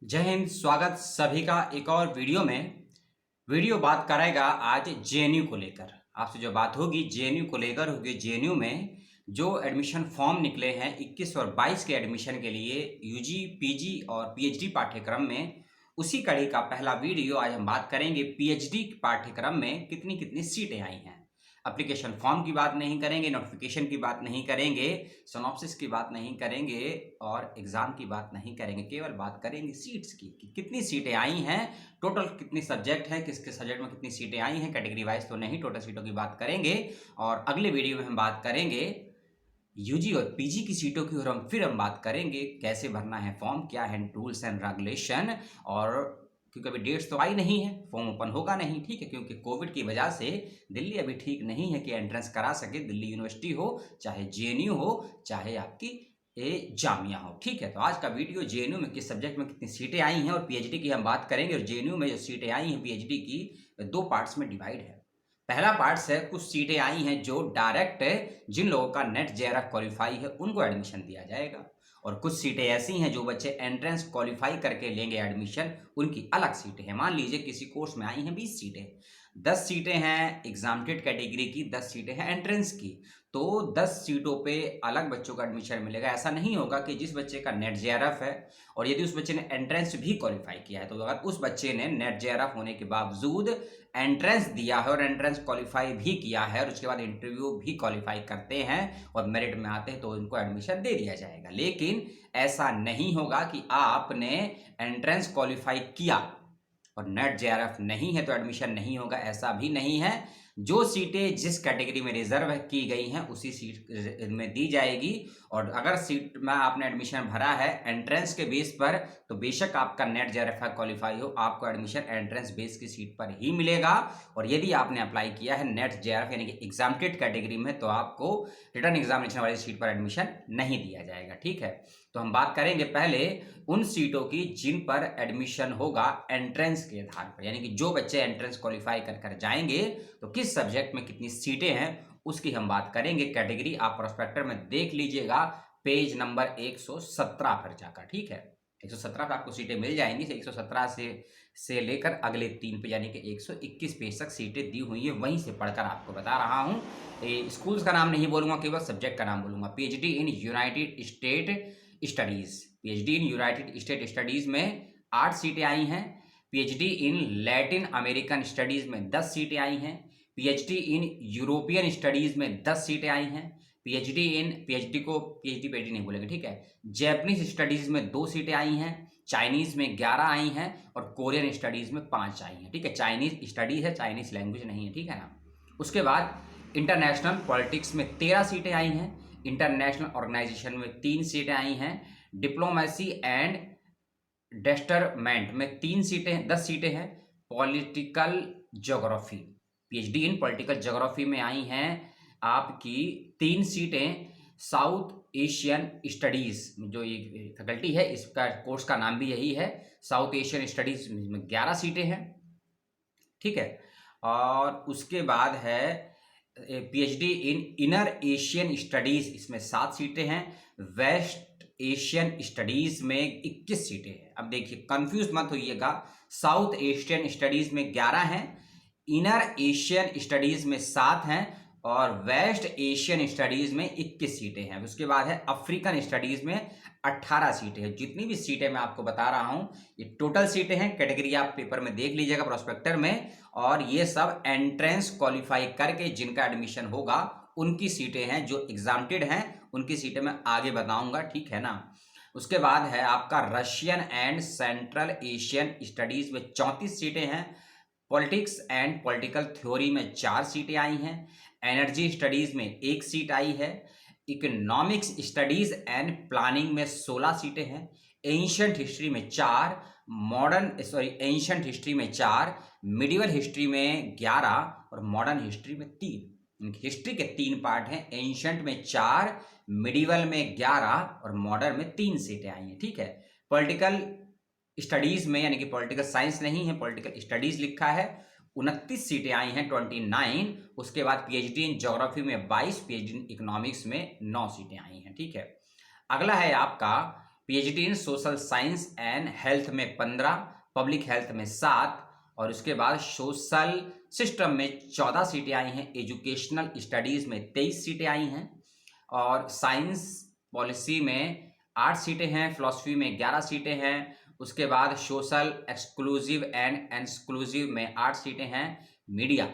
जय हिंद। स्वागत सभी का एक और वीडियो में। वीडियो बात करेगा आज जेएनयू को लेकर। आपसे जो बात होगी जेएनयू को लेकर होगी। जेएनयू में जो एडमिशन फॉर्म निकले हैं 21 और 22 के एडमिशन के लिए यूजी, पीजी और पीएचडी पाठ्यक्रम में, उसी कड़ी का पहला वीडियो आज हम बात करेंगे। पीएचडी पाठ्यक्रम में कितनी कितनी सीटें आई हैं। एप्लीकेशन फॉर्म की बात नहीं करेंगे, नोटिफिकेशन की बात नहीं करेंगे, सिनॉप्सिस की बात नहीं करेंगे और एग्जाम की बात नहीं करेंगे। केवल बात करेंगे सीट्स की कि कितनी सीटें आई हैं, टोटल कितनी सब्जेक्ट है, किसके सब्जेक्ट में कितनी सीटें आई हैं। कैटेगरी वाइज तो नहीं, टोटल सीटों की बात करेंगे। और अगले वीडियो में हम बात करेंगे यूजी और पीजी की सीटों की। और फिर हम बात करेंगे कैसे भरना है फॉर्म, क्या है रूल्स एंड रेगुलेशन। और क्योंकि अभी डेट्स तो आई नहीं है, फॉर्म ओपन होगा नहीं, ठीक है, क्योंकि कोविड की वजह से दिल्ली अभी ठीक नहीं है कि एंट्रेंस करा सके। दिल्ली यूनिवर्सिटी हो, चाहे जेएनयू हो, चाहे आपकी जामिया हो, ठीक है। तो आज का वीडियो जेएनयू में किस सब्जेक्ट में कितनी सीटें आई हैं और पीएचडी की हम बात करेंगे। और जेएनयू में जो सीटें आई हैं पीएचडी की, दो पार्ट्स में डिवाइड है। पहला पार्ट है कुछ सीटें आई हैं जो डायरेक्ट जिन लोगों का नेट जेआरएफ क्वालिफाई है उनको एडमिशन दिया जाएगा। और कुछ सीटें ऐसी हैं जो बच्चे एंट्रेंस क्वालिफाई करके लेंगे एडमिशन, उनकी अलग सीटें हैं। मान लीजिए किसी कोर्स में आई हैं 20 सीटें, 10 सीटें हैं एग्जामिनेटेड कैटेगरी की, 10 सीटें हैं एंट्रेंस की। तो 10 सीटों पे अलग बच्चों का एडमिशन मिलेगा। ऐसा नहीं होगा कि जिस बच्चे का नेट जेआरएफ है और यदि उस बच्चे ने एंट्रेंस भी क्वालिफाई किया है, तो अगर उस बच्चे ने नेट जेआरएफ होने के बावजूद एंट्रेंस दिया है और एंट्रेंस क्वालिफाई भी किया है और उसके बाद इंटरव्यू भी क्वालिफाई करते हैं और मेरिट में आते हैं, तो इनको एडमिशन दे दिया जाएगा। लेकिन ऐसा नहीं होगा कि आपने एंट्रेंस क्वालिफाई किया और नेट जेआरएफ नहीं है तो एडमिशन नहीं होगा, ऐसा भी नहीं है। जो सीटें जिस कैटेगरी में रिजर्व की गई हैं उसी सीट में दी जाएगी। और अगर सीट में आपने एडमिशन भरा है एंट्रेंस के बेस पर, तो बेशक आपका नेट जेआरएफ क्वालिफाई हो, आपको एडमिशन एंट्रेंस बेस की सीट पर ही मिलेगा। और यदि आपने अप्लाई किया है नेट जेआरएफ यानी कि एग्जामिनेटेड कैटेगरी में, तो आपको रिटर्न एग्जामिनेशन वाली सीट पर एडमिशन नहीं दिया जाएगा, ठीक है। तो हम बात करेंगे पहले उन सीटों की जिन पर एडमिशन होगा एंट्रेंस के आधार पर, यानी कि जो बच्चे एंट्रेंस क्वालिफाई कर जाएंगे तो किस सब्जेक्ट में कितनी सीटें हैं उसकी हम बात करेंगे। कैटेगरी आप प्रोस्पेक्टर में देख लीजिएगा, पेज नंबर 117 पर जाकर, ठीक है। 117 पर आपको सीटें मिल जाएंगी। 117 से लेकर अगले 3 पे यानी कि 121 पेज तक सीटें दी हुई है, वहीं से पढ़कर आपको बता रहा हूँ। स्कूल्स का नाम नहीं बोलूंगा, केवल सब्जेक्ट का नाम बोलूंगा। PhD in United state studies, PhD in United state studies में 8 सीटें आई हैं। PhD in Latin American studies में 10 सीटें आई हैं। पीएचडी इन यूरोपियन स्टडीज में 10 सीटें आई हैं। पीएचडी को पीएचडी नहीं बोलेंगे, ठीक है। जैपनीज स्टडीज में 2 सीटें आई हैं। चाइनीज में 11 आई हैं और कोरियन स्टडीज में 5 आई हैं, ठीक है। चाइनीज स्टडीज है, चाइनीज लैंग्वेज नहीं है, ठीक है ना। उसके बाद इंटरनेशनल पॉलिटिक्स में 13 सीटें आई हैं। इंटरनेशनल ऑर्गेनाइजेशन में 3 सीटें आई हैं। डिप्लोमेसी एंड डेस्टरमेंट में 3 सीटें, 10 सीटें हैं। Political geography, PhD in political geography में आई हैं आपकी 3 सीटें। साउथ एशियन स्टडीज जो ये फैकल्टी है, इसका कोर्स का नाम भी यही है, साउथ एशियन स्टडीज में 11 सीटें हैं, ठीक है। और उसके बाद है PhD in inner Asian studies, इसमें 7 सीटें हैं। वेस्ट एशियन स्टडीज में 21 सीटें हैं। अब देखिए कंफ्यूज मत होइएगा, साउथ एशियन स्टडीज में 11 हैं, इनर एशियन स्टडीज में 7 हैं और वेस्ट एशियन स्टडीज में 21 सीटें हैं। उसके बाद है अफ्रीकन स्टडीज में 18 सीटें हैं। जितनी भी सीटें मैं आपको बता रहा हूं ये टोटल सीटें हैं। कैटेगरी आप पेपर में देख लीजिएगा प्रोस्पेक्टर में। और ये सब एंट्रेंस क्वालिफाई करके जिनका एडमिशन होगा उनकी सीटें हैं। जो एग्जामिनेटेड हैं उनकी सीटें मैं आगे बताऊंगा, ठीक है ना। उसके बाद है आपका Russian and central Asian studies में 34 सीटें हैं। पॉलिटिक्स एंड पॉलिटिकल थ्योरी में 4 सीटें आई हैं। एनर्जी स्टडीज में 1 सीट आई है। इकोनॉमिक्स स्टडीज एंड प्लानिंग में 16 सीटें हैं। एंशियंट हिस्ट्री में 4, एंशियंट हिस्ट्री में 4, मिडिवल हिस्ट्री में 11 और मॉडर्न हिस्ट्री में 3। हिस्ट्री के 3 पार्ट हैं, एंशियंट में 4, मिडिवल में 11 और मॉडर्न में 3 सीटें आई हैं, ठीक है। पॉलिटिकल स्टडीज में यानी कि पॉलिटिकल साइंस नहीं है, पॉलिटिकल स्टडीज लिखा है, 29 सीटें आई हैं, 29। उसके बाद पीएचडी इन ज्योग्राफी में 22, पीएचडी इन इकोनॉमिक्स में 9 सीटें आई हैं, ठीक है। अगला है आपका PhD in social science and health में 15, पब्लिक हेल्थ में 7, और उसके बाद सोशल सिस्टम में 14 सीटें आई हैं, एजुकेशनल स्टडीज़ में 23 सीटें आई हैं, और साइंस पॉलिसी में 8 सीटें हैं, फिलॉसफी में 11 सीटें हैं, उसके बाद सोशल एक्सक्लूसिव एंड एक्सक्लूसिव में 8 सीटें हैं, मीडिया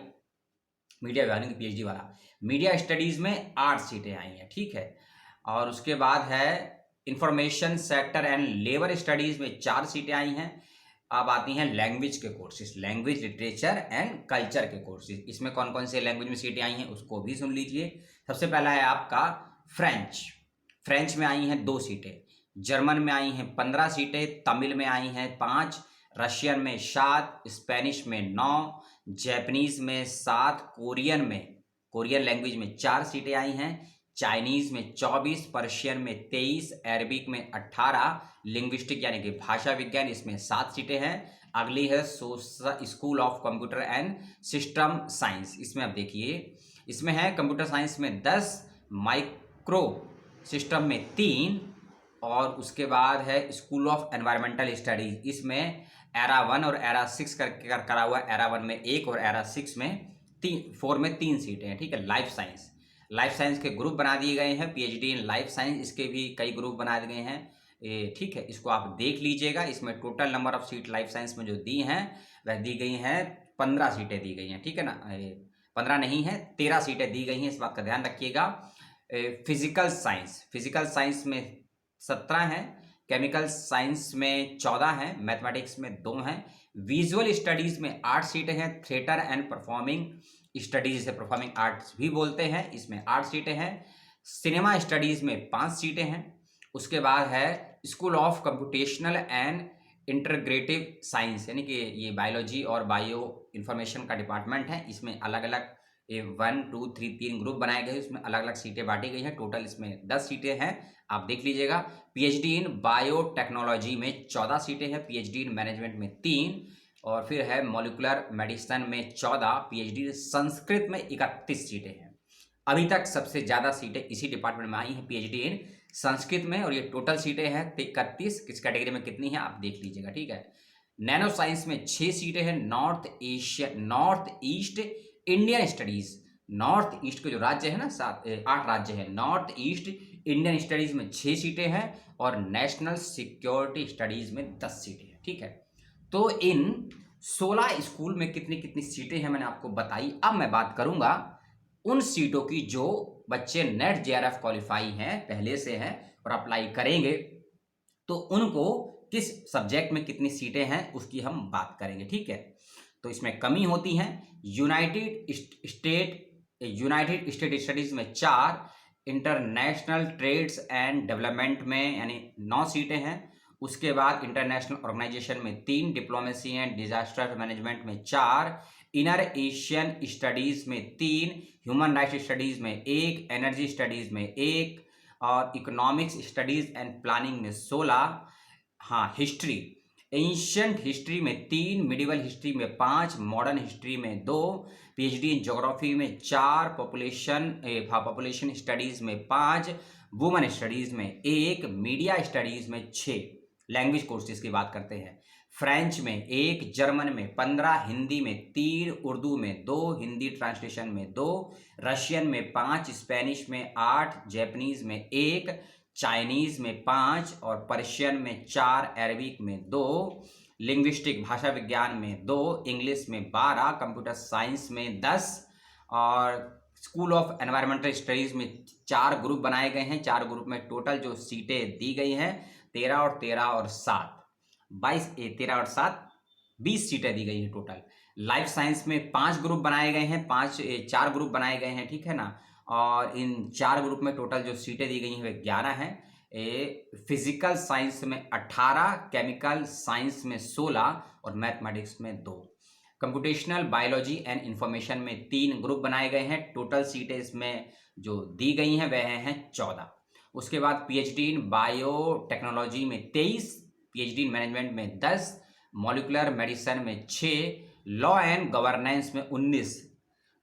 विभाग की पीएचडी वाला, मीडिया स्टडीज़ में 8 सीटें आई हैं, ठीक है। और उसके बाद है information sector and labour studies में 4 सीटें आई हैं। अब आती हैं लैंग्वेज के courses, language literature and culture के कोर्सेज। इसमें कौन कौन से लैंग्वेज में सीटें आई हैं उसको भी सुन लीजिए। सबसे पहला है आपका फ्रेंच में आई हैं 2 सीटें, जर्मन में आई हैं 15 सीटें, तमिल में आई हैं 5, रशियन में 7, स्पेनिश में 9, जैपनीज में 7, कोरियन लैंग्वेज में 4 सीटें आई हैं, चाइनीज में 24, पर्शियन में 23, अरबिक में 18, लिंग्विस्टिक यानी कि भाषा विज्ञान इसमें 7 सीटें हैं। अगली है school of computer and system science. इसमें आप देखिए, इसमें है कंप्यूटर साइंस में 10, माइक्रो सिस्टम में 3, और उसके बाद है स्कूल ऑफ एनवायरमेंटल स्टडीज। इसमें एरा 1 और एरा 6 करके करा हुआ है। एरा 1 में 1 और एरा 6 में 4 में 3 सीटें हैं, ठीक है। लाइफ साइंस के ग्रुप बना दिए गए हैं, पीएचडी इन लाइफ साइंस, इसके भी कई ग्रुप बना दिए गए हैं, ठीक है। इसको आप देख लीजिएगा। इसमें total number of seat life science में जो दी हैं वह दी गई हैं 15 सीटें दी गई हैं, ठीक है ना। 15 नहीं है, 13 सीटें दी गई हैं, इस बात का ध्यान रखिएगा। फिजिकल साइंस में 17 हैं, केमिकल साइंस में 14 हैं, मैथमेटिक्स में 2 हैं, विजुअल स्टडीज़ में 8 सीटें हैं, थिएटर एंड परफॉर्मिंग स्टडीज से परफॉर्मिंग आर्ट्स भी बोलते हैं, इसमें 8 सीटें हैं, सिनेमा स्टडीज़ में 5 सीटें हैं। उसके बाद है school of computational and integrative science, यानी कि ये बायोलॉजी और बायो इंफॉर्मेशन का डिपार्टमेंट है। इसमें अलग अलग 1, 2, 3 ग्रुप बनाए गए, उसमें अलग अलग सीटें बांटी गई हैं। टोटल इसमें 10 सीटें हैं, आप देख लीजिएगा। पीएचडी इन बायोटेक्नोलॉजी में 14 सीटें हैं, पीएचडी इन मैनेजमेंट में 3, और फिर है मॉलिकुलर मेडिसिन में 14, पीएचडी संस्कृत में 31 सीटें हैं। अभी तक सबसे ज़्यादा सीटें इसी डिपार्टमेंट में आई हैं, पीएचडी इन संस्कृत में, और ये टोटल सीटें हैं 31। किस कैटेगरी में कितनी हैं आप देख लीजिएगा, ठीक है। नैनो साइंस में 6 सीटें हैं, north east Indian studies, north east के जो राज्य है ना 8 राज्य हैं, नॉर्थ ईस्ट इंडियन स्टडीज़ में 6 सीटें हैं, और नेशनल सिक्योरिटी स्टडीज़ में 10 सीटें हैं, ठीक है। तो इन 16 स्कूल में कितनी कितनी सीटें हैं मैंने आपको बताई। अब मैं बात करूंगा उन सीटों की जो बच्चे नेट जेआरएफ क्वालिफाई हैं, पहले से हैं और अप्लाई करेंगे, तो उनको किस सब्जेक्ट में कितनी सीटें हैं उसकी हम बात करेंगे, ठीक है। तो इसमें कमी होती हैं। यूनाइटेड स्टेट स्टडीज़ में 4, इंटरनेशनल ट्रेड्स एंड डेवलपमेंट में यानी 9 सीटें हैं। उसके बाद इंटरनेशनल ऑर्गेनाइजेशन में 3, डिप्लोमेसी एंड डिजास्टर मैनेजमेंट में 4, इनर एशियन स्टडीज़ में 3, ह्यूमन राइट्स स्टडीज़ में 1, एनर्जी स्टडीज़ में 1, और इकोनॉमिक्स स्टडीज़ एंड प्लानिंग में 16। हाँ, हिस्ट्री, एंशियंट हिस्ट्री में 3, मिडिवल हिस्ट्री में 5, मॉडर्न हिस्ट्री में 2, पीएचडी इन ज्योग्राफी में 4, पॉपुलेशन स्टडीज़ में 5, वुमेन स्टडीज़ में 1, मीडिया स्टडीज़ में 6। लैंग्वेज कोर्सेज की बात करते हैं, फ्रेंच में 1, जर्मन में 15, हिंदी में 3, उर्दू में 2, हिंदी ट्रांसलेशन में 2, रशियन में 5, स्पेनिश में 8, जैपनीज़ में 1, चाइनीज़ में 5, और पर्शियन में 4, अरबिक में 2, लिंग्विस्टिक भाषा विज्ञान में 2, इंग्लिश में 12, कंप्यूटर साइंस में 10, और स्कूल ऑफ एनवायरमेंटल स्टडीज़ में 4 ग्रुप बनाए गए हैं। 4 ग्रुप में टोटल जो सीटें दी गई हैं 13 और 7 13 और 7 20 सीटें दी गई हैं टोटल। लाइफ साइंस में 5 ग्रुप बनाए गए हैं, 4 ग्रुप बनाए गए हैं, ठीक है ना। और इन 4 ग्रुप में टोटल जो सीटें दी गई हैं वे 11 हैं। फिजिकल साइंस में 18, केमिकल साइंस में 16, और मैथमेटिक्स में 2। कंप्यूटेशनल बायोलॉजी एंड इंफॉर्मेशन में 3 ग्रुप बनाए गए हैं। टोटल सीटें इसमें जो दी गई हैं वह हैं 14। उसके बाद पीएचडी इन बायोटेक्नोलॉजी में 23, पीएचडी इन मैनेजमेंट में 10, मॉलिकुलर मेडिसिन में 6, लॉ एंड गवर्नेंस में 19।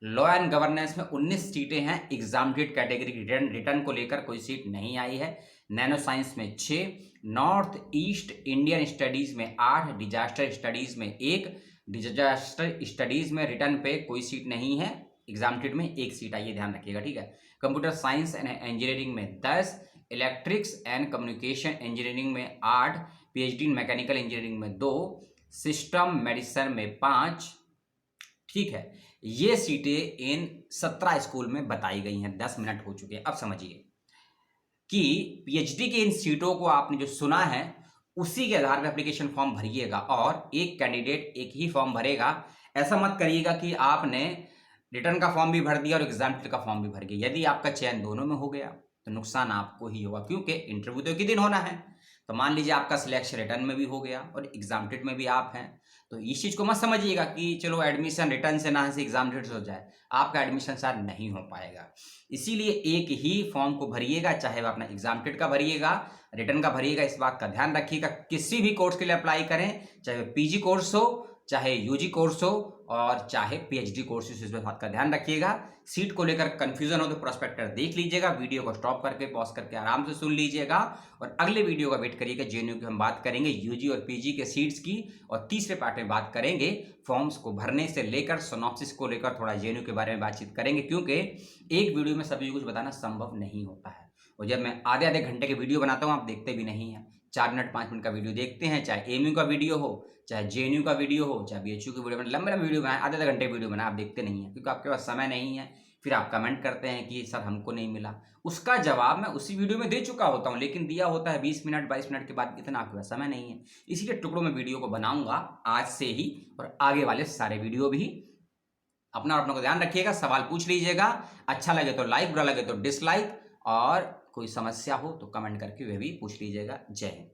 लॉ एंड गवर्नेंस में 19 सीटें हैं। एग्जामिनेड कैटेगरी रिटर्न को लेकर कोई सीट नहीं आई है। नैनो साइंस में 6, नॉर्थ ईस्ट इंडियन स्टडीज़ में 8, डिजास्टर स्टडीज़ में 1, डिजास्टर स्टडीज़ में रिटर्न पे कोई सीट नहीं है, एग्जामिनेटेड में 1 सीट आई है, ध्यान रखिएगा, ठीक है। कंप्यूटर साइंस एंड इंजीनियरिंग में 10, इलेक्ट्रिक्स एंड कम्युनिकेशन इंजीनियरिंग में 8, पीएचडी इन मैकेनिकल इंजीनियरिंग में 2, सिस्टम मेडिसिन में 5, ठीक है। ये सीटें इन 17 स्कूल में बताई गई हैं। 10 मिनट हो चुके हैं। अब समझिए कि पीएचडी की इन सीटों को आपने जो सुना है उसी के आधार पर एप्लीकेशन फॉर्म भरिएगा, और एक कैंडिडेट एक ही फॉर्म भरेगा। ऐसा मत करिएगा कि आपने रिटर्न का फॉर्म भी भर दिया और एग्जाम का फॉर्म भी भर गया। यदि आपका चयन दोनों में हो गया तो नुकसान आपको ही होगा, क्योंकि इंटरव्यू तो एक ही दिन होना है। तो मान लीजिए आपका सिलेक्शन रिटर्न में भी हो गया और एग्जामिनेटेड में भी आप हैं, तो इस चीज़ को मत समझिएगा कि चलो एडमिशन रिटर्न से ना से एग्जामिनेटेड हो जाए, आपका एडमिशन शायद नहीं हो पाएगा। इसीलिए एक ही फॉर्म को भरिएगा, चाहे वो अपना एग्जामिनेटेड का भरिएगा, रिटर्न का भरिएगा। इस बात का ध्यान रखिएगा, किसी भी कोर्स के लिए अप्लाई करें, चाहे पीजी कोर्स हो, चाहे यूजी कोर्स हो, और चाहे पीएचडी कोर्स हो, इस बात का ध्यान रखिएगा। सीट को लेकर कंफ्यूजन हो तो प्रोस्पेक्टर देख लीजिएगा, वीडियो को स्टॉप करके पॉज करके आराम से सुन लीजिएगा, और अगले वीडियो का वेट करिएगा। जेएनयू की हम बात करेंगे यूजी और पीजी के सीट्स की, और तीसरे पार्ट में बात करेंगे फॉर्म्स को भरने से लेकर सिनॉप्सिस को लेकर थोड़ा जेएनयू के बारे में बातचीत करेंगे, क्योंकि एक वीडियो में सभी कुछ बताना संभव नहीं होता है। और जब मैं आधे आधे घंटे के वीडियो बनाता हूँ आप देखते भी नहीं हैं, 4 मिनट 5 मिनट का वीडियो देखते हैं, चाहे एमयू का वीडियो हो, चाहे जेएनयू का वीडियो हो, चाहे बीएचयू का वीडियो, लंबे लंबे वीडियो बनाए, आधे आधे घंटे वीडियो बनाए, आप देखते नहीं हैं क्योंकि आपके पास समय नहीं है। फिर आप कमेंट करते हैं कि सर हमको नहीं मिला, उसका जवाब मैं उसी वीडियो में दे चुका होता हूँ, लेकिन दिया होता है 20 मिनट 22 मिनट के बाद, इतना आपके पास समय नहीं है। इसीलिए टुकड़ों में वीडियो को बनाऊंगा आज से ही, और आगे वाले सारे वीडियो भी। अपना और अपनों को ध्यान रखिएगा, सवाल पूछ लीजिएगा, अच्छा लगे तो लाइक, बुरा लगे तो डिसलाइक, और कोई समस्या हो तो कमेंट करके वे भी पूछ लीजिएगा। जय हिंद।